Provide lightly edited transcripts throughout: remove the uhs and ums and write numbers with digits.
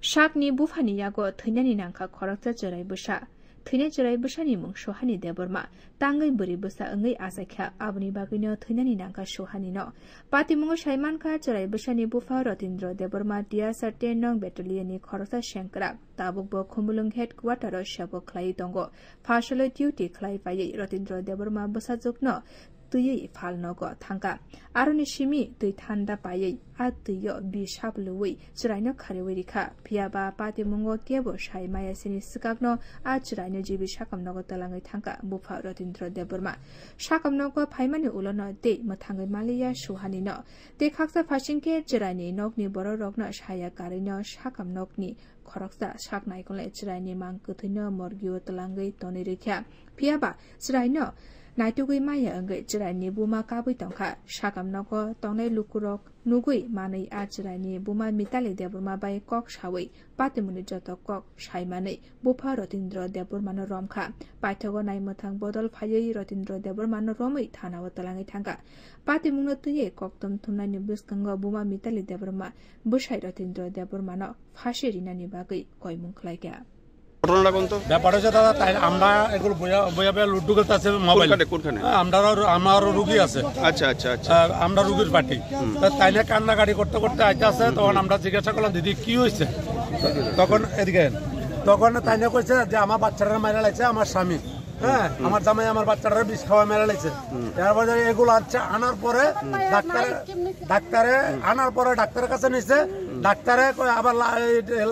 Shakni bufani yago thynani nangka khorakta jerai busa thynai jerai busani mung sohani deborma tangai buri busa angai asakha abni bagino thynani nangka sohani no patimungo saimanka jerai busani bufa Rotindro deborma dia certain nong battalion ni khorakta shankrak tabukbo khumulung headquarter shabo khlai tongo phashalo duty khlai pai Rotindro deborma busa jokno tuyi falnogo thangka aroni shimi tui thanda pai a tuyo bi shabluwi chiraino kharewirikha phiaba patimungo kebo saimaya sini sikakno a chiraino jibi sakamnogo talangai thangka bufa Rotindro deborma sakamnogo phaimani ulono de mathangai maliya suhani no de khaksa phasingke chiraini nokni boro rokno saya karino sakamnokni khoroksa saknai kole chiraini mangkuthino morgio talangai tonirikha phiaba chiraino Naitugui maya angai chirani buma kabui tongkha sakamnoko tongnai lukurok nugui manai a chirani buma mitali deborma bai kok sawi patimuni joto kok saimani bufa Rotindro debormano romkha paithogo naimathang bodol phayei Rotindro debormano romui thanawo talangai thangka patimungno tuye koktom thumnani biskango buma mitali deborma busai Rotindro debormano phashi rinani bagui koimung khlaika ঘটনাটা কোন তো ব্যাপার হচ্ছে দাদা তাই আমরা এগুলো বইয়া লুডু খেলতে আছে মোবাইল কোনখানে আমার রুগী আছে আচ্ছা আচ্ছা আচ্ছা আমরা রুগীর পার্টি তাইলে কান্নাকাটি করতে করতে আইতে আছে তখন আমরা জিজ্ঞাসা করলাম দিদি কি হয়েছে তখন এদিকে তখন তাইলে কইছে যে আমার বাচ্চারা মারা লাগছে আমার স্বামী হ্যাঁ আমার জামাই আমার বাচ্চারা বিষ খাওয়া মেরা লাগছে এরপরে এগুলো আনছে আনার পরে ডাক্তারে আনার পরে ডাক্তারের কাছে নিছে ডাক্তারে আবার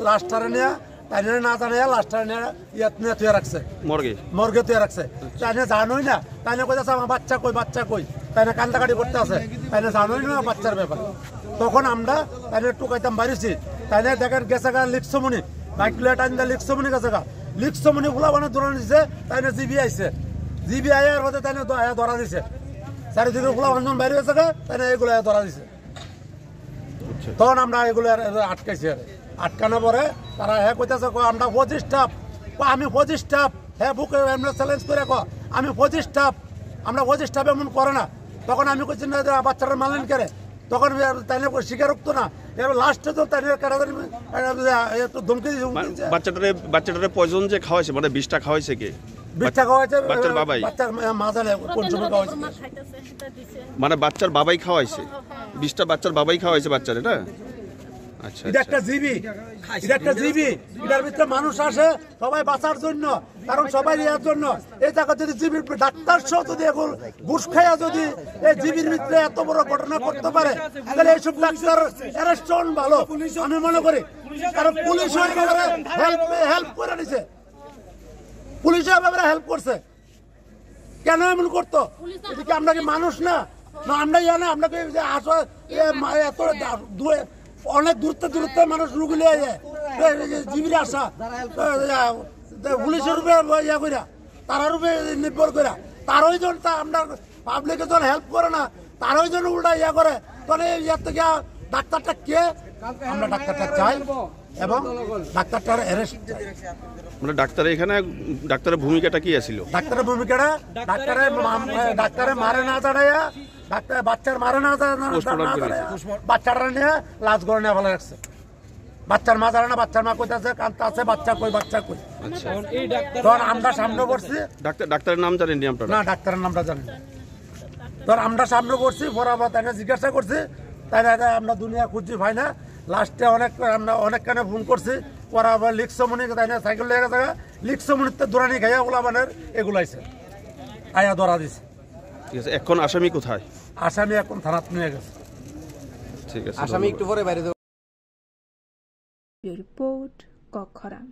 লাস্টারে নিয়ে তাই না জানে লাস্টার নিয়ে তুই রাখছে মর্গে তুই রাখছে তাই জানোই না তাই না কইতেছে আমার বাচ্চা কই তাই না কান্দাকাটি করতে আছে তাই না জানোই না বাচ্চার ব্যাপার তখন আমরা তাই টুকাইতাম বাড়িছি তাই না দেখেন গেছে গা লিখসমনি বাইক লিয়ে টাইম দা লিখসমনি গেছে গা লিখসমনি গুলা মানে ধরে নিছে তাই না জিবি আইছে জিবি আয়ার মধ্যে তাই না ধরা দিছে চারিদিকে গুলা অঞ্জন বাইরে গেছে গা তাই না এগুলো ধরা দিছে তখন আমরা এগুলো আটকাইছি আটকানো পরে তারা হ্যাঁ কইতেছে আমরা 25 স্টাফ আমি 25 স্টাফ হ্যাঁ বুকে আমরা চ্যালেঞ্জ করে আমি 25 স্টাফ আমরা 25 স্টাফ এমন করে না তখন আমি কইছি না বাচ্চারা মালেন করে তখন তাইলে স্বীকারোক্ত না এবার লাস্টে তো তাইলে একটু ধমকি বাচ্চাটারে পয়জন যে খাওয়াইছে মানে বিষটা খাওয়াইছে কে বিষটা খাওয়াইছে বাচ্চার বাবাই বাচ্চার মা জানে কোন সময় খাওয়াইছে মানে বাচ্চার বাবাই খাওয়াইছে বিষটা বাচ্চার বাবাই খাওয়াইছে বাচ্চারে না আচ্ছা এটা একটা জিবি এটার ভিতরে মানুষ আসে সবাই বাঁচার জন্য কারণ সবাই এর জন্য এই জায়গা যদি জিবির ডাক্তার সহ যদি ঘুষ খাইয়া যদি এই জিবির ভিতরে এত বড় ঘটনা করতে পারে তাহলে এইসব ডাক্তার অ্যারেস্ট ভালো আমি মনে করি কারণ পুলিশ হেল্প করে দিছে পুলিশের ব্যাপারে হেল্প করছে কেন এমন করতো এদিকে আমরা কি মানুষ না আমরা জানি আপনাকে আসো এত অনেক দূরত্বে মানুষ রুগী লিয়ে যায় জীবির আসা পুলিশের রূপে ইয়া কইরা তারার রূপে নির্ভর করা তারই জন আমরা পাবলিকে যখন হেল্প করে না তারই জন উল্টা ইয়া করে তাহলে ইয়ার থেকে ডাক্তারটা কে আমরা ডাক্তারটা চাই এবং ডাক্তারটার অ্যারেস্ট মানে ডাক্তারের ভূমিকাটা কি ছিল ডাক্তারের ভূমিকাটা ডাক্তারে মারে না দাঁড়াইয়া বাচ্চার মারে না বাচ্চারা নিয়ে লাশ গড়ে নিয়ে ভালো রাখছে বাচ্চার মা জানে না বাচ্চার মা কইতাছে কান্তা আছে বাচ্চা কই তখন আমরা সামনে করছি ডাক্তারের নাম জানেন না ডাক্তারের নামটা জানি তখন আমরা সামনে করছি বরাবর তাকে জিজ্ঞাসা করছি তাই আমরা দুনিয়া খুঁজছি ভাই না লাস্টে আমরা অনেক কানে ফোন করছি বরাবর লিখসমনি তাই না সাইকেল লেগে থাকা লিখসমনিতে দৌড়ানি খাইয়া ওগুলা মানে এগুলাইছে আয়া ধরা দিছে ঠিক আছে এখন আসামি কোথায় আসামি এখন থানাত নিয়ে গেছে ঠিক আছে আসামি একটু পরে বাইরে রিপোর্ট কক্ষরাম।